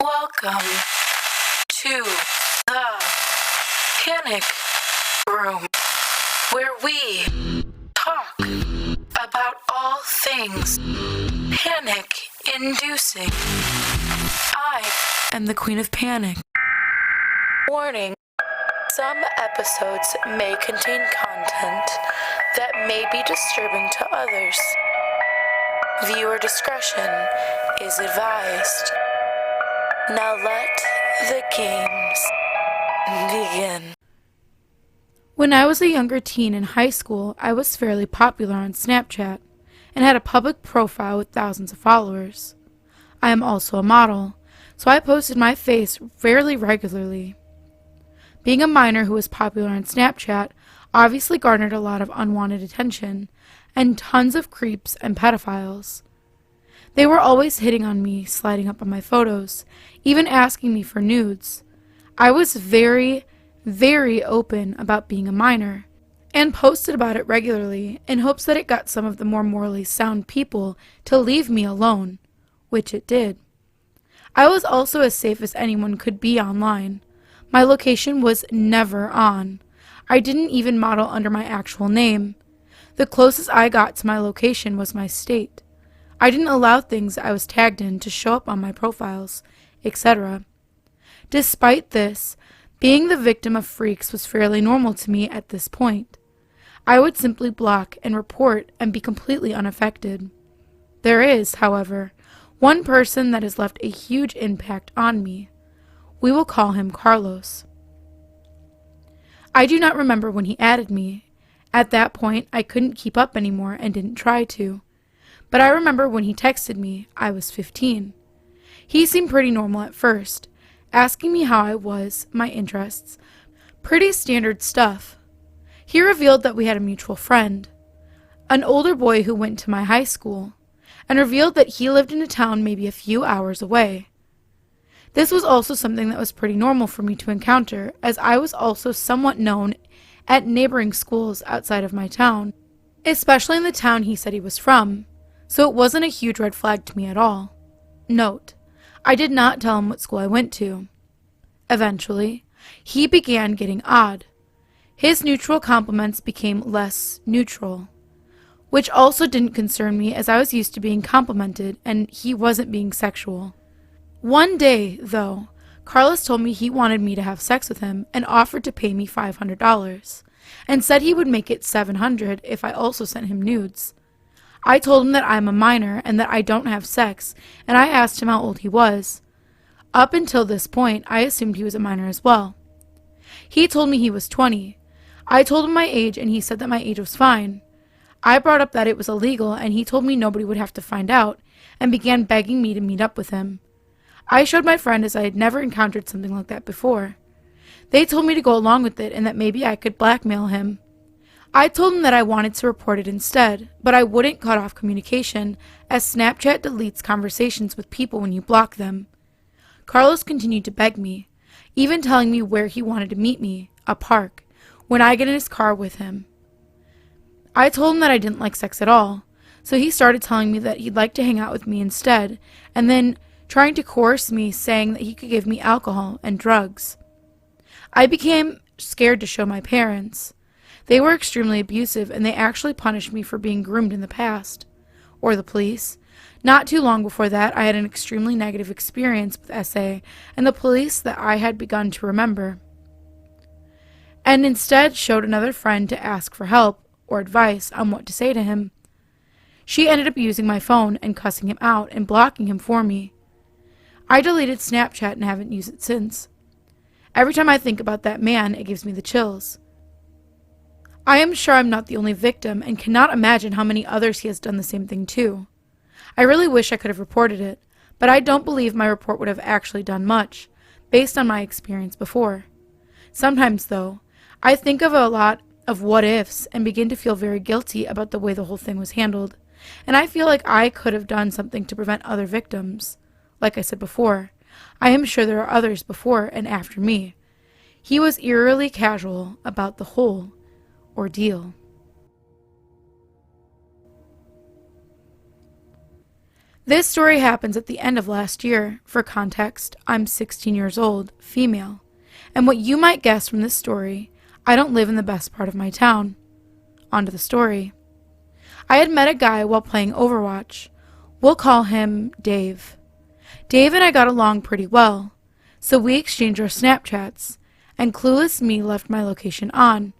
Welcome to the Panic Room, where we talk about all things panic-inducing. I am the Queen of Panic. Warning, some episodes may contain content that may be disturbing to others. Viewer discretion is advised. Now let the games begin. When I was a younger teen in high school, I was fairly popular on Snapchat and had a public profile with thousands of followers. I am also a model, so I posted my face fairly regularly. Being a minor who was popular on Snapchat obviously garnered a lot of unwanted attention and tons of creeps and pedophiles. They were always hitting on me, sliding up on my photos, even asking me for nudes. I was very, very open about being a minor, and posted about it regularly in hopes that it got some of the more morally sound people to leave me alone, which it did. I was also as safe as anyone could be online. My location was never on. I didn't even model under my actual name. The closest I got to my location was my state. I didn't allow things I was tagged in to show up on my profiles, etc. Despite this, being the victim of freaks was fairly normal to me at this point. I would simply block and report and be completely unaffected. There is, however, one person that has left a huge impact on me. We will call him Carlos. I do not remember when he added me. At that point, I couldn't keep up anymore and didn't try to. But I remember when he texted me, I was 15. He seemed pretty normal at first, asking me how I was, my interests, pretty standard stuff. He revealed that we had a mutual friend, an older boy who went to my high school, and revealed that he lived in a town maybe a few hours away. This was also something that was pretty normal for me to encounter, as I was also somewhat known at neighboring schools outside of my town, especially in the town he said he was from. So it wasn't a huge red flag to me at all. Note, I did not tell him what school I went to. Eventually, he began getting odd. His neutral compliments became less neutral, which also didn't concern me as I was used to being complimented and he wasn't being sexual. One day, though, Carlos told me he wanted me to have sex with him and offered to pay me $500 and said he would make it $700 if I also sent him nudes. I told him that I'm a minor and that I don't have sex, and I asked him how old he was. Up until this point, I assumed he was a minor as well. He told me he was 20. I told him my age, and he said that my age was fine. I brought up that it was illegal, and he told me nobody would have to find out, and began begging me to meet up with him. I showed my friend as I had never encountered something like that before. They told me to go along with it and that maybe I could blackmail him. I told him that I wanted to report it instead, but I wouldn't cut off communication, as Snapchat deletes conversations with people when you block them. Carlos continued to beg me, even telling me where he wanted to meet me, a park, when I get in his car with him. I told him that I didn't like sex at all, so he started telling me that he'd like to hang out with me instead, and then trying to coerce me, saying that he could give me alcohol and drugs. I became scared to show my parents. They were extremely abusive, and they actually punished me for being groomed in the past. Or the police. Not too long before that, I had an extremely negative experience with SA and the police that I had begun to remember, and instead showed another friend to ask for help or advice on what to say to him. She ended up using my phone and cussing him out and blocking him for me. I deleted Snapchat and haven't used it since. Every time I think about that man, it gives me the chills. I am sure I'm not the only victim and cannot imagine how many others he has done the same thing to. I really wish I could have reported it, but I don't believe my report would have actually done much, based on my experience before. Sometimes, though, I think of a lot of what-ifs and begin to feel very guilty about the way the whole thing was handled, and I feel like I could have done something to prevent other victims. Like I said before, I am sure there are others before and after me. He was eerily casual about the whole ordeal. This story happens at the end of last year. For context, I'm 16 years old, female. And what you might guess from this story, I don't live in the best part of my town. On to the story. I had met a guy while playing Overwatch. We'll call him Dave. Dave and I got along pretty well, so we exchanged our Snapchats, and clueless me left my location on.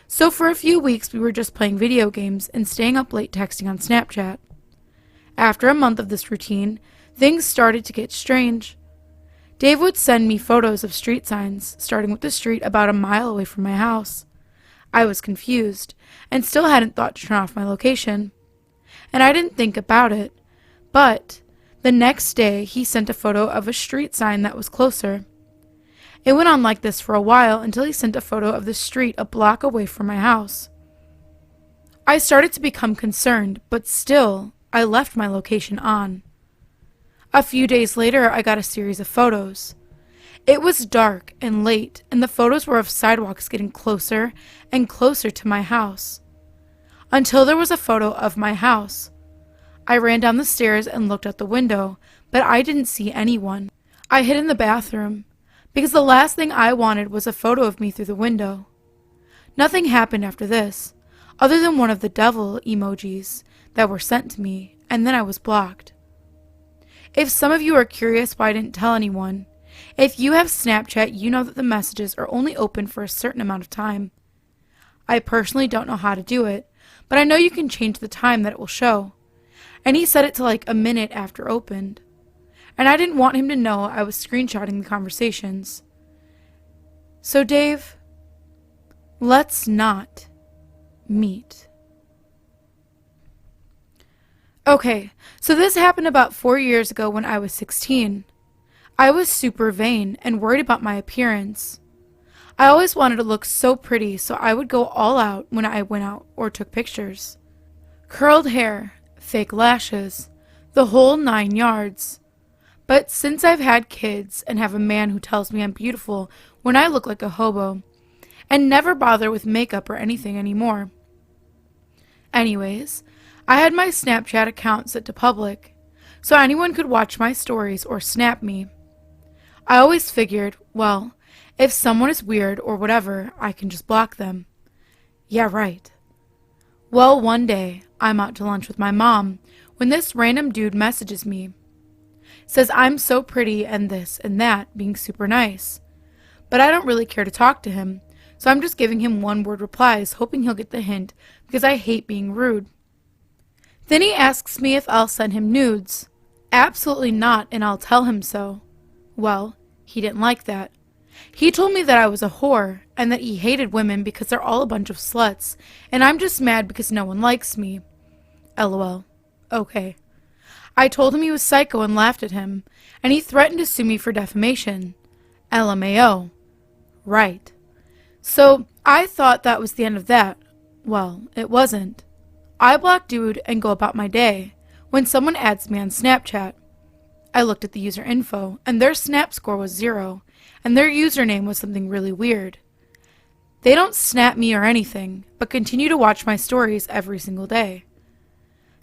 So for a few weeks we were just playing video games and staying up late texting on Snapchat. After a month of this routine, things started to get strange. Dave would send me photos of street signs, starting with the street about a mile away from my house. I was confused, and still hadn't thought to turn off my location. And I didn't think about it, but the next day he sent a photo of a street sign that was closer. It went on like this for a while until he sent a photo of the street a block away from my house. I started to become concerned, but still, I left my location on. A few days later, I got a series of photos. It was dark and late, and the photos were of sidewalks getting closer and closer to my house. Until there was a photo of my house. I ran down the stairs and looked out the window, but I didn't see anyone. I hid in the bathroom, because the last thing I wanted was a photo of me through the window. Nothing happened after this, other than one of the devil emojis that were sent to me, and then I was blocked. If some of you are curious why I didn't tell anyone, if you have Snapchat, you know that the messages are only open for a certain amount of time. I personally don't know how to do it, but I know you can change the time that it will show. And he set it to like a minute after opened. And I didn't want him to know I was screenshotting the conversations. So Dave, let's not meet. Okay, so this happened about 4 years ago when I was 16. I was super vain and worried about my appearance. I always wanted to look so pretty, so I would go all out when I went out or took pictures. Curled hair, fake lashes, the whole 9 yards. But since I've had kids and have a man who tells me I'm beautiful when I look like a hobo, and never bother with makeup or anything anymore. Anyways, I had my Snapchat account set to public, so anyone could watch my stories or snap me. I always figured, well, if someone is weird or whatever, I can just block them. Yeah, right. Well, one day, I'm out to lunch with my mom when this random dude messages me. Says I'm so pretty and this and that, being super nice. But I don't really care to talk to him, so I'm just giving him one-word replies, hoping he'll get the hint, because I hate being rude. Then he asks me if I'll send him nudes. Absolutely not, and I'll tell him so. Well, he didn't like that. He told me that I was a whore, and that he hated women because they're all a bunch of sluts, and I'm just mad because no one likes me. LOL. Okay. I told him he was psycho and laughed at him, and he threatened to sue me for defamation. LMAO. Right. So, I thought that was the end of that. Well, it wasn't. I block dude and go about my day, when someone adds me on Snapchat. I looked at the user info, and their snap score was 0, and their username was something really weird. They don't snap me or anything, but continue to watch my stories every single day.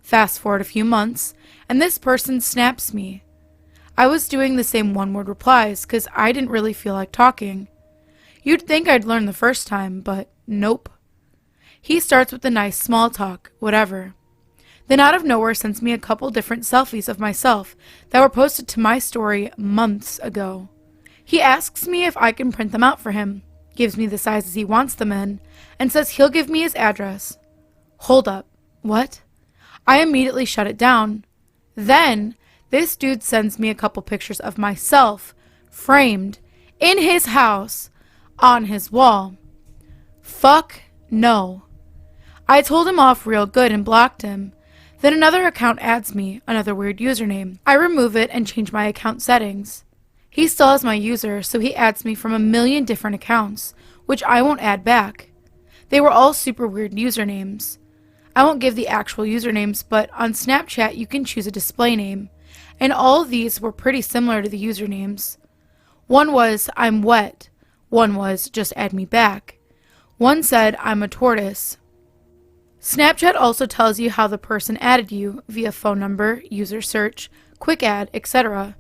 Fast forward a few months, and this person snaps me. I was doing the same one-word replies, because I didn't really feel like talking. You'd think I'd learn the first time, but nope. He starts with a nice small talk, whatever. Then out of nowhere sends me a couple different selfies of myself that were posted to my story months ago. He asks me if I can print them out for him, gives me the sizes he wants them in, and says he'll give me his address. Hold up. What? I immediately shut it down. Then, this dude sends me a couple pictures of myself, framed, in his house, on his wall. Fuck no. I told him off real good and blocked him. Then another account adds me, another weird username. I remove it and change my account settings. He still has my user, so he adds me from a million different accounts, which I won't add back. They were all super weird usernames. I won't give the actual usernames, but on Snapchat you can choose a display name, and all of these were pretty similar to the usernames. One was, I'm wet. One was, just add me back. One said, I'm a tortoise. Snapchat also tells you how the person added you via phone number, user search, quick add, etc.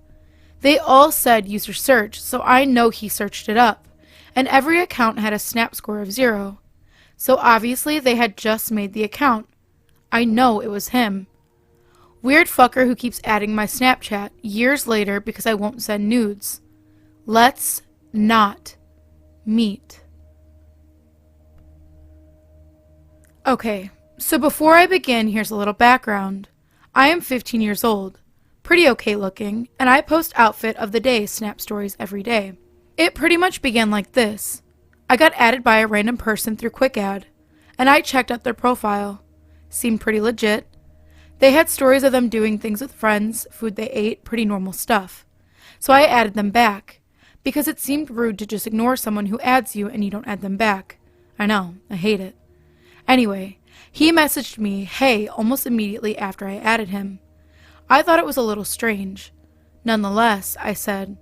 They all said user search, so I know he searched it up, and every account had a snap score of 0. So obviously they had just made the account. I know it was him. Weird fucker who keeps adding my Snapchat years later because I won't send nudes. Let's not meet. Okay, so before I begin, here's a little background. I am 15 years old, pretty okay looking, and I post outfit of the day snap stories every day. It pretty much began like this. I got added by a random person through quick add, and I checked out their profile. Seemed pretty legit. They had stories of them doing things with friends, food they ate, pretty normal stuff. So I added them back, because it seemed rude to just ignore someone who adds you and you don't add them back. I know, I hate it. Anyway, he messaged me, hey, almost immediately after I added him. I thought it was a little strange. Nonetheless, I said,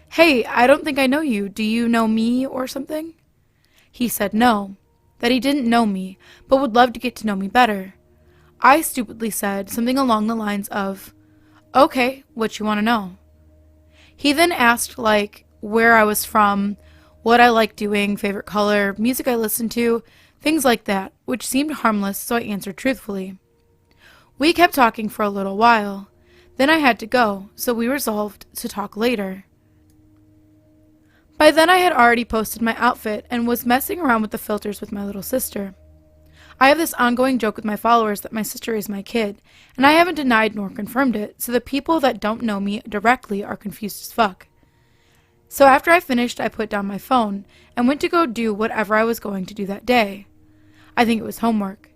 hey, I don't think I know you. Do you know me or something? He said no, that he didn't know me, but would love to get to know me better. I stupidly said something along the lines of, okay, what you want to know? He then asked, where I was from, what I like doing, favorite color, music I listen to, things like that, which seemed harmless, so I answered truthfully. We kept talking for a little while. Then I had to go, so we resolved to talk later. By then I had already posted my outfit and was messing around with the filters with my little sister. I have this ongoing joke with my followers that my sister is my kid, and I haven't denied nor confirmed it, so the people that don't know me directly are confused as fuck. So after I finished, I put down my phone and went to go do whatever I was going to do that day. I think it was homework.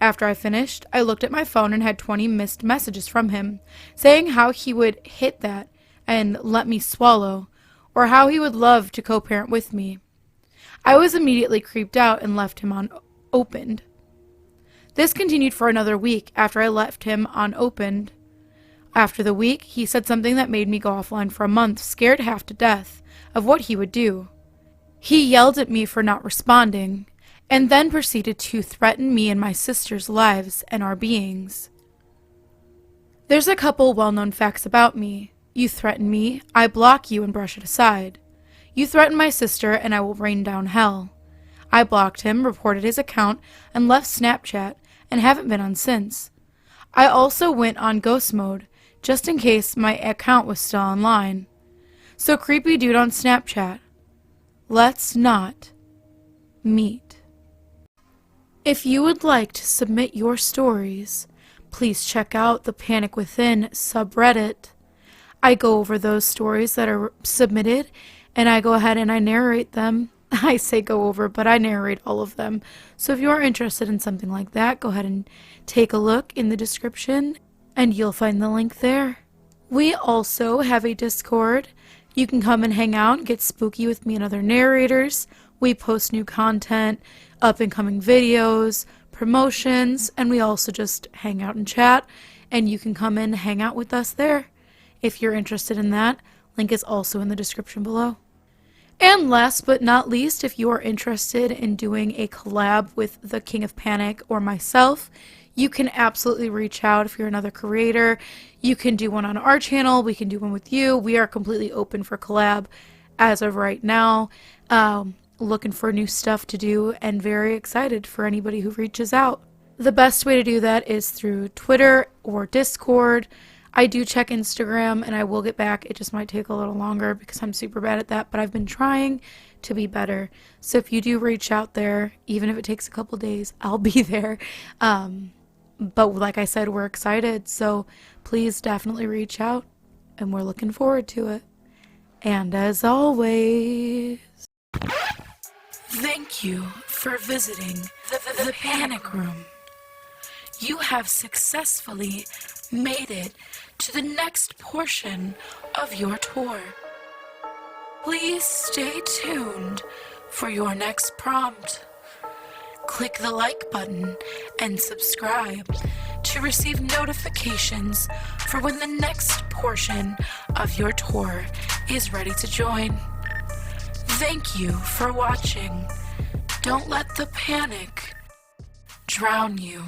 After I finished, I looked at my phone and had 20 missed messages from him, saying how he would hit that and let me swallow, or how he would love to co-parent with me. I was immediately creeped out and left him on opened. This continued for another week after I left him on opened. After the week, he said something that made me go offline for a month, scared half to death of what he would do. He yelled at me for not responding, and then proceeded to threaten me and my sister's lives and our beings. There's a couple well-known facts about me. You threaten me, I block you and brush it aside. You threaten my sister, and I will rain down hell. I blocked him, reported his account, and left Snapchat, and haven't been on since. I also went on ghost mode, just in case my account was still online. So creepy dude on Snapchat. Let's not meet. If you would like to submit your stories, please check out the Panic Within subreddit. I go over those stories that are submitted, and I go ahead and I narrate them. I say go over, but I narrate all of them. So if you are interested in something like that, go ahead and take a look in the description, and you'll find the link there. We also have a Discord. You can come and hang out and get spooky with me and other narrators. We post new content, up-and-coming videos, promotions, and we also just hang out and chat, and you can come and hang out with us there. If you're interested in that, link is also in the description below. And last but not least, if you are interested in doing a collab with the King of Panic or myself, you can absolutely reach out. If you're another creator, you can do one on our channel, we can do one with you. We are completely open for collab as of right now. Looking for new stuff to do and very excited for anybody who reaches out. The best way to do that is through Twitter or Discord. I do check Instagram and I will get back. It just might take a little longer because I'm super bad at that, but I've been trying to be better. So if you do reach out there, even if it takes a couple days, I'll be there. But like I said, we're excited, so please definitely reach out, and we're looking forward to it. And as always, thank you for visiting the Panic Room. You have successfully made it to the next portion of your tour. Please stay tuned for your next prompt. Click the like button and subscribe to receive notifications for when the next portion of your tour is ready to join. Thank you for watching. Don't let the panic drown you.